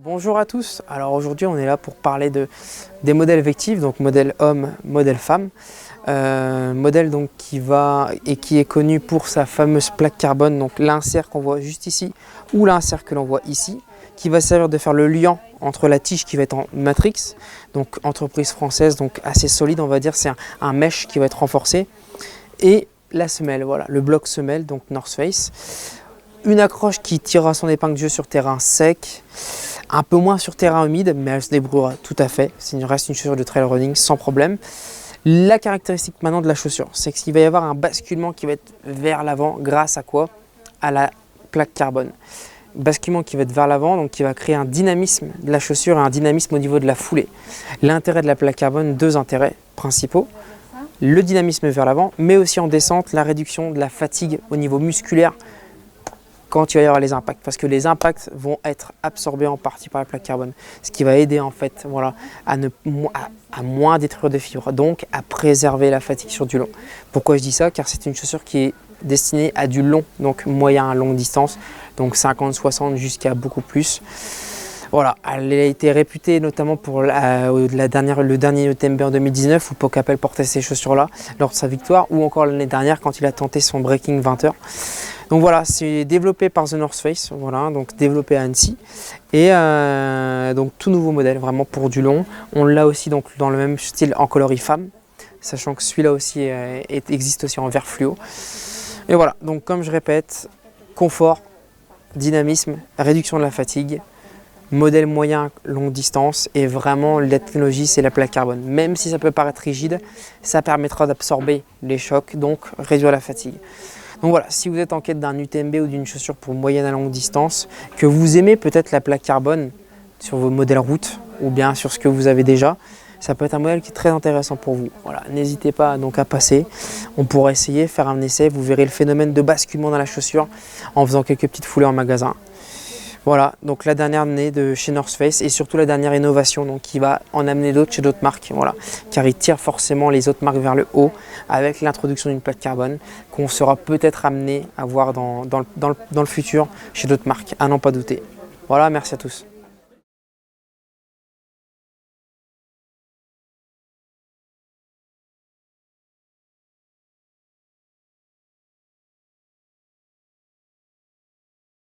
Bonjour à tous, alors aujourd'hui on est là pour parler des modèles Vective, donc modèle homme, modèle femme. Modèle donc qui est connu pour sa fameuse plaque carbone, donc l'insert qu'on voit juste ici ou l'insert que l'on voit ici, qui va servir de faire le lien entre la tige qui va être en matrix, donc entreprise française, donc assez solide on va dire, c'est un mesh qui va être renforcé, et la semelle, voilà, le bloc semelle, donc North Face. Une accroche qui tirera son épingle de jeu sur terrain sec, un peu moins sur terrain humide, mais elle se débrouillera tout à fait. Il reste une chaussure de trail running sans problème. La caractéristique maintenant de la chaussure, c'est qu'il va y avoir un basculement qui va être vers l'avant grâce à quoi? À la plaque carbone. Basculement qui va être vers l'avant, donc qui va créer un dynamisme de la chaussure et un dynamisme au niveau de la foulée. L'intérêt de la plaque carbone, deux intérêts principaux. Le dynamisme vers l'avant, mais aussi en descente, la réduction de la fatigue au niveau musculaire quand il va y avoir les impacts, parce que les impacts vont être absorbés en partie par la plaque carbone, ce qui va aider en fait voilà, à moins détruire de fibres, donc à préserver la fatigue sur du long. Pourquoi je dis ça? Car c'est une chaussure qui est destinée à du long, donc moyen à longue distance, donc 50-60 jusqu'à beaucoup plus. Voilà, elle a été réputée notamment pour le dernier UTMB en 2019 où Pokapel portait ces chaussures-là lors de sa victoire, ou encore l'année dernière quand il a tenté son breaking 20h. Donc voilà, c'est développé par The North Face, voilà, donc développé à Annecy. Et donc tout nouveau modèle, vraiment pour du long. On l'a aussi donc dans le même style en coloris femme, sachant que celui-là aussi existe aussi en vert fluo. Et voilà, donc comme je répète, confort, dynamisme, réduction de la fatigue, modèle moyen longue distance, et vraiment la technologie c'est la plaque carbone. Même si ça peut paraître rigide, ça permettra d'absorber les chocs, donc réduire la fatigue. Donc voilà, si vous êtes en quête d'un UTMB ou d'une chaussure pour moyenne à longue distance, que vous aimez peut-être la plaque carbone sur vos modèles route ou bien sur ce que vous avez déjà, ça peut être un modèle qui est très intéressant pour vous. Voilà, n'hésitez pas donc à passer, on pourra essayer, faire un essai, vous verrez le phénomène de basculement dans la chaussure en faisant quelques petites foulées en magasin. Voilà, donc la dernière année de chez North Face et surtout la dernière innovation donc, qui va en amener d'autres chez d'autres marques, voilà, car il tire forcément les autres marques vers le haut avec l'introduction d'une plaque carbone qu'on sera peut-être amené à voir dans le futur chez d'autres marques, à n'en pas douter. Voilà, merci à tous.